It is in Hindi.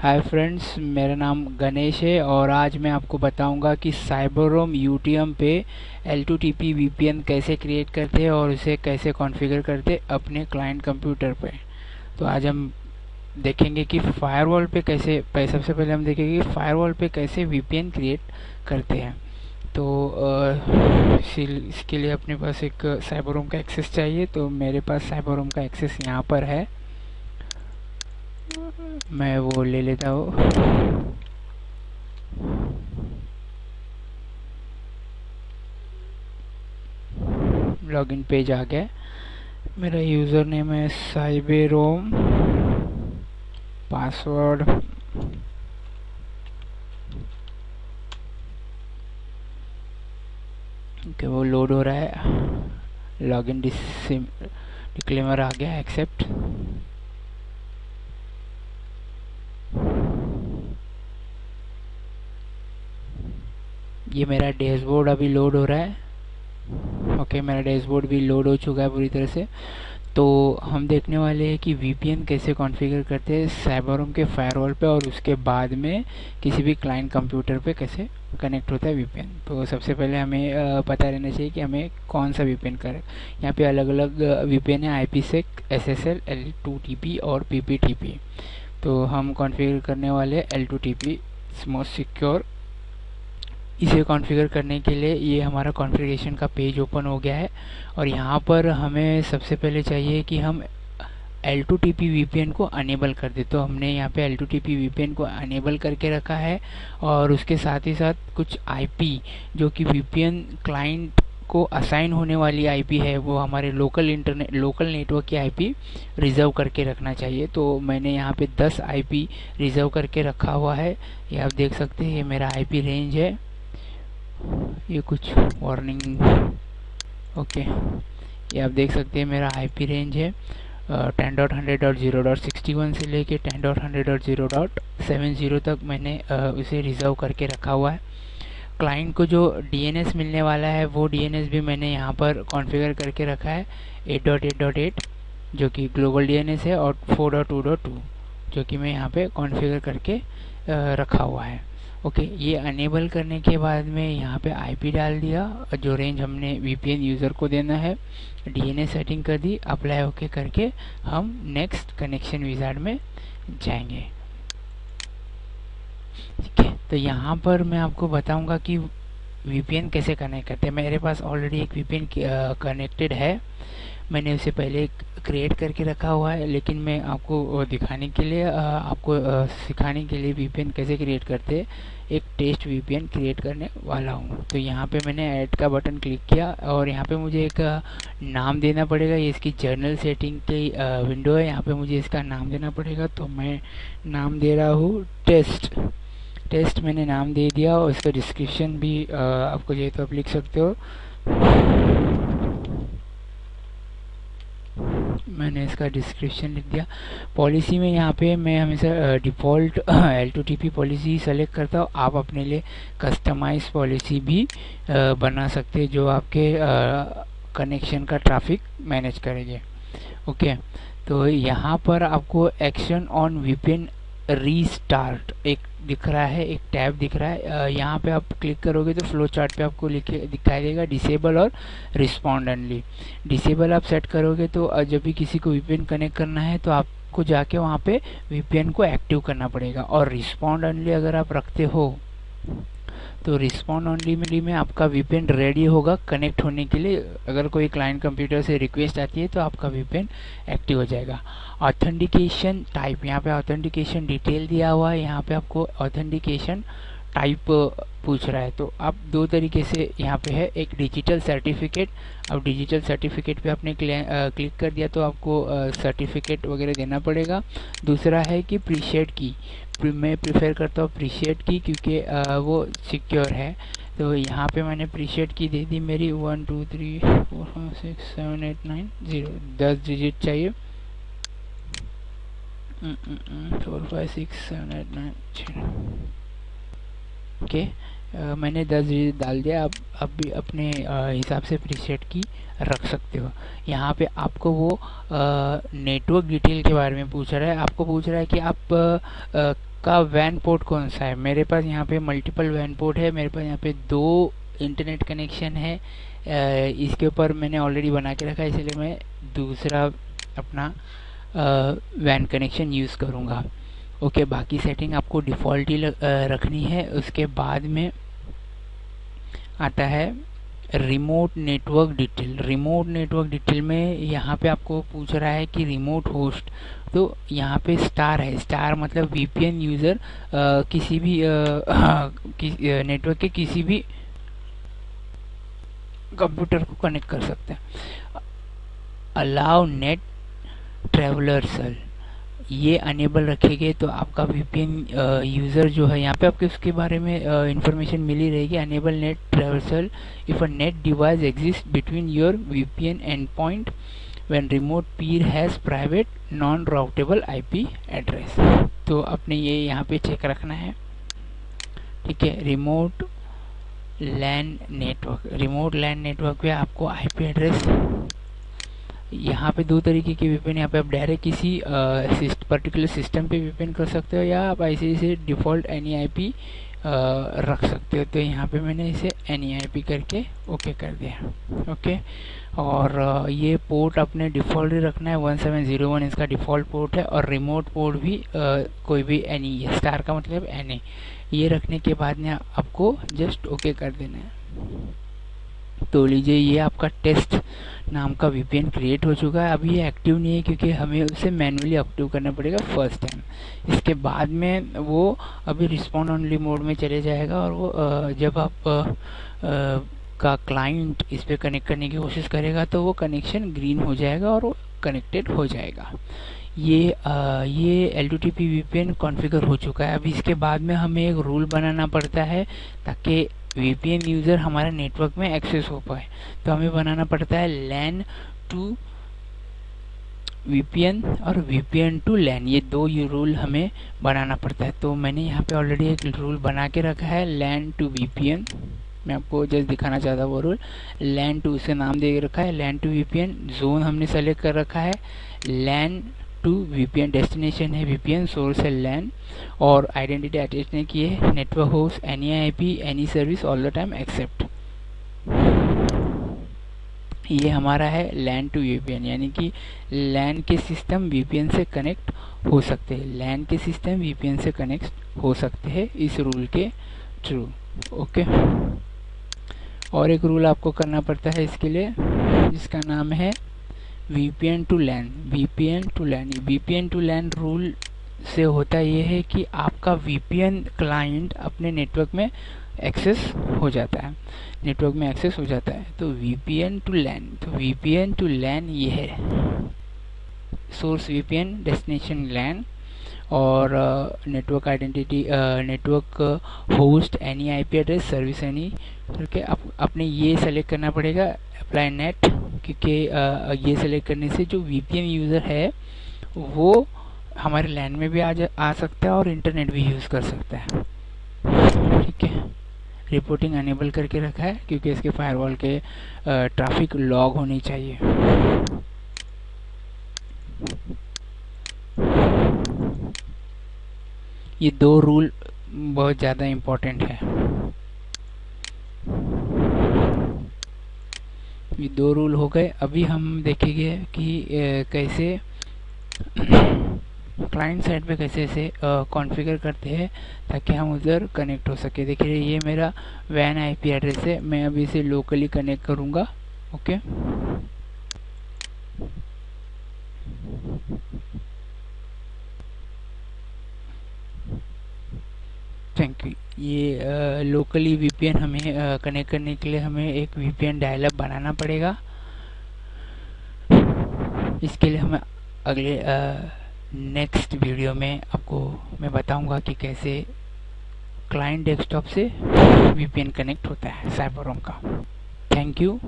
हाय फ्रेंड्स, मेरा नाम गणेश है और आज मैं आपको बताऊंगा कि साइबररोम यूटीएम पे L2TP VPN कैसे क्रिएट करते हैं और उसे कैसे कॉन्फ़िगर करते हैं अपने क्लाइंट कंप्यूटर पे। तो आज हम देखेंगे कि फायरवॉल पे कैसे सबसे पहले हम देखेंगे कि फायरवॉल पे कैसे VPN क्रिएट करते हैं। तो इसके लिए अपने पास एक साइबररोम का एक्सेस चाहिए। तो मेरे पास साइबररोम का एक्सेस यहाँ पर है, मैं वो ले लेता हूँ। लॉगिन पेज आ गया। मेरा यूज़र नेम है साइबररोम, पासवर्ड ओके, वो लोड हो रहा है। लॉगिन डिक्लेमर आ गया, एक्सेप्ट। ये मेरा डैशबोर्ड अभी लोड हो रहा है। ओके, मेरा डैशबोर्ड भी लोड हो चुका है पूरी तरह से। तो हम देखने वाले हैं कि VPN कैसे कॉन्फ़िगर करते हैं साइबररोम के फायरवॉल पे, और उसके बाद में किसी भी क्लाइंट कंप्यूटर पे कैसे कनेक्ट होता है VPN। तो सबसे पहले हमें पता रहना चाहिए कि हमें कौन सा VPN करें। यहाँ पे अलग अलग VPN है, IPsec, SSL, L2TP और PPTP। तो हम कॉन्फ़िगर करने वाले L2TP मोस्ट सिक्योर। इसे कॉन्फ़िगर करने के लिए ये हमारा कॉन्फ़िगरेशन का पेज ओपन हो गया है, और यहाँ पर हमें सबसे पहले चाहिए कि हम L2TP VPN को अनेबल कर दे। तो हमने यहाँ पे L2TP VPN को अनेबल करके रखा है, और उसके साथ ही साथ कुछ IP जो कि VPN क्लाइंट को असाइन होने वाली IP है, वो हमारे लोकल नेटवर्क की IP रिजर्व करके रखना चाहिए। तो मैंने यहाँ पे 10 IP रिजर्व करके रखा हुआ है। ये आप देख सकते हैं, ये मेरा IP रेंज है। ये कुछ वार्निंग, ओके, ये आप देख सकते हैं मेरा IP रेंज है 10.100.0.61 से लेके 10.100.0.70 तक मैंने उसे रिजर्व करके रखा हुआ है। क्लाइंट को जो DNS मिलने वाला है वो DNS भी मैंने यहाँ पर कॉन्फ़िगर करके रखा है 8.8.8 जो कि ग्लोबल DNS है, और 4.2.2 जो कि मैं यहाँ पे कॉन्फ़िगर करके रखा हुआ है। ओके, ये अनेबल करने के बाद में यहाँ पे IP डाल दिया, जो रेंज हमने VPN यूज़र को देना है, DNS सेटिंग कर दी, अप्लाई ओके करके हम नेक्स्ट कनेक्शन विजार्ड में जाएंगे। ठीक है, तो यहाँ पर मैं आपको बताऊंगा कि VPN कैसे कनेक्ट करते हैं। मेरे पास ऑलरेडी एक VPN कनेक्टेड है, मैंने उसे पहले क्रिएट करके रखा हुआ है, लेकिन मैं आपको दिखाने के लिए आपको सिखाने के लिए VPN कैसे क्रिएट करते हैं एक टेस्ट VPN क्रिएट करने वाला हूँ। तो यहाँ पे मैंने ऐड का बटन क्लिक किया, और यहाँ पे मुझे एक नाम देना पड़ेगा। ये इसकी जर्नल सेटिंग की विंडो है, यहाँ पे मुझे इसका नाम देना पड़ेगा। तो मैं नाम दे रहा हूँ टेस्ट मैंने नाम दे दिया, और इसका डिस्क्रिप्शन भी आपको चाहिए तो आप लिख सकते हो। मैंने इसका डिस्क्रिप्शन लिख दिया। पॉलिसी में यहाँ पे मैं हमेशा डिफ़ॉल्ट L2TP पॉलिसी सेलेक्ट करता हूँ। आप अपने लिए कस्टमाइज पॉलिसी भी बना सकते हैं जो आपके कनेक्शन का ट्रैफिक मैनेज करेंगे। ओके, तो यहाँ पर आपको एक्शन ऑन VPN रीस्टार्ट एक दिख रहा है, एक टैब दिख रहा है। यहाँ पे आप क्लिक करोगे तो फ्लो चार्ट पे आपको दिखाई देगा डिसेबल और रिस्पॉन्ड ओनली। डिसेबल आप सेट करोगे तो जब भी किसी को VPN कनेक्ट करना है तो आपको जाके वहाँ पे VPN को एक्टिव करना पड़ेगा। और रिस्पॉन्ड ओनली अगर आप रखते हो तो रिस्पॉन्ड ओनली में आपका VPN रेडी होगा कनेक्ट होने के लिए। अगर कोई क्लाइंट कंप्यूटर से रिक्वेस्ट आती है तो आपका VPN एक्टिव हो जाएगा। ऑथेंटिकेशन टाइप, यहाँ पे ऑथेंटिकेशन डिटेल दिया हुआ है, यहाँ पे आपको ऑथेंटिकेशन टाइप पूछ रहा है। तो आप दो तरीके से यहाँ पे है, एक डिजिटल सर्टिफिकेट। अब डिजिटल सर्टिफिकेट पे आपने क्लिक कर दिया तो आपको सर्टिफिकेट वगैरह देना पड़ेगा। दूसरा है कि प्रीशेड की, मैं प्रीफर करता हूँ प्रीशेड की, क्योंकि वो सिक्योर है। तो यहाँ पे मैंने प्रीशेड की दे दी मेरी 1 2 3 4 5 6 7 8 9 0, 10 डिजिट चाहिए। 4 5 6 7 8 9 0। ओके, मैंने 10 डिजिट डाल दिया। अब भी अपने हिसाब से प्रीसेट की रख सकते हो। यहाँ पे आपको वो नेटवर्क डिटेल के बारे में पूछ रहा है, आपको पूछ रहा है कि आप आपका वैन पोर्ट कौन सा है। मेरे पास यहाँ पे मल्टीपल वैन पोर्ट है, मेरे पास यहाँ पे 2 इंटरनेट कनेक्शन है। इसके ऊपर मैंने ऑलरेडी बना के रखा है, इसलिए मैं दूसरा अपना वैन कनेक्शन यूज़ करूँगा। ओके, बाकी सेटिंग आपको डिफ़ॉल्ट ही रखनी है। उसके बाद में आता है remote network detail. Remote network detail में यहाँ पे आपको पूछ रहा है कि रिमोट होस्ट, तो यहाँ पे स्टार है। स्टार मतलब वीपीएन यूज़र किसी भी नेटवर्क के किसी भी कंप्यूटर को कनेक्ट कर सकते हैं। अलाउ नेट ट्रेवलर्सल, ये अनेबल रखेंगे तो आपका वीपीएन यूज़र जो है, यहाँ पे आपके उसके बारे में इंफॉर्मेशन मिली रहेगी। Enable NAT traversal if a NAT device exists between your VPN end point when remote peer has private non routable IP address. तो आपने ये यहाँ पे चेक रखना है, ठीक है। Remote LAN network, remote LAN network पे आपको आईपी एड्रेस, यहाँ पे 2 तरीके के वीपीएन, यहाँ पे आप डायरेक्ट किसी पर्टिकुलर सिस्टम पे वीपीएन कर सकते हो, या आप ऐसे इसे डिफ़ॉल्ट एनी आईपी रख सकते हो। तो यहाँ पे मैंने इसे एनी आईपी करके ओके कर दिया। ओके, और ये पोर्ट अपने डिफ़ॉल्ट ही रखना है, 1701 इसका डिफ़ॉल्ट पोर्ट है। और रिमोट पोर्ट भी कोई भी एनी है, स्टार का मतलब एनी। ये रखने के बाद में आपको जस्ट ओके कर देना है। तो लीजिए, ये आपका टेस्ट नाम का वीपीएन क्रिएट हो चुका है। अभी ये एक्टिव नहीं है क्योंकि हमें उसे मैनुअली एक्टिव करना पड़ेगा फर्स्ट टाइम। इसके बाद में वो अभी रिस्पॉन्ड ओनली मोड में चले जाएगा, और वो जब आप का क्लाइंट इस पर कनेक्ट करने की कोशिश करेगा तो वो कनेक्शन ग्रीन हो जाएगा और वो कनेक्टेड हो जाएगा। ये L2TP वीपीएन कॉन्फ़िगर हो चुका है। अभी इसके बाद में हमें एक रूल बनाना पड़ता है ताकि वीपीएन यूज़र हमारे नेटवर्क में एक्सेस हो पाए। तो हमें बनाना पड़ता है LAN टू वीपीएन और वीपीएन टू LAN, ये 2 रूल हमें बनाना पड़ता है। तो मैंने यहाँ पे ऑलरेडी एक रूल बना के रखा है, LAN टू वीपीएन। मैं आपको जस्ट दिखाना चाहता हूँ वो रूल। LAN टू से नाम दे रखा है, LAN टू वीपीएन। जोन हमने सेलेक्ट कर रखा है, LAN टू वीपीएन। डेस्टिनेशन है वीपीएन, सोर्स है LAN, और आइडेंटिटी अटैच नहीं की है, network host any IP any service all the time except. ये हमारा है LAN टू वीपीएन, यानी कि LAN के सिस्टम वीपीएन से कनेक्ट हो सकते हैं। LAN के सिस्टम वीपीएन से कनेक्ट हो सकते हैं इस रूल के थ्रू। ओके, और एक रूल आपको करना पड़ता है इसके लिए, जिसका नाम है VPN to LAN। VPN to LAN, VPN to LAN rule से होता ये है कि आपका VPN क्लाइंट अपने नेटवर्क में एक्सेस हो जाता है, नेटवर्क में एक्सेस हो जाता है। तो VPN टू LAN, तो VPN टू LAN ये है, सोर्स VPN, डेस्टिनेशन LAN, और network identity, network host any IP address, service any करके आपने ये सेलेक्ट करना पड़ेगा, अप्लाई नेट, क्योंकि ये सेलेक्ट करने से जो वीपीएन यूज़र है वो हमारे LAN में भी आ सकता है और इंटरनेट भी यूज़ कर सकता है। ठीक है, रिपोर्टिंग अनेबल करके रखा है क्योंकि इसके फायरवॉल के ट्रैफिक लॉग होनी चाहिए। ये 2 रूल बहुत ज़्यादा इम्पोर्टेंट है। ये 2 रूल हो गए। अभी हम देखेंगे कि कैसे क्लाइंट साइड पे कैसे इसे कॉन्फ़िगर करते हैं ताकि हम उधर कनेक्ट हो सके। देखिए, ये मेरा वैन आईपी एड्रेस है, मैं अभी इसे लोकली कनेक्ट करूँगा। Okay, thank you. ये लोकली वीपीएन हमें कनेक्ट करने के लिए हमें एक वीपीएन डायलअप बनाना पड़ेगा। इसके लिए हमें अगले नेक्स्ट वीडियो में आपको मैं बताऊंगा कि कैसे क्लाइंट डेस्कटॉप से वीपीएन कनेक्ट होता है साइबररूम का। Thank you.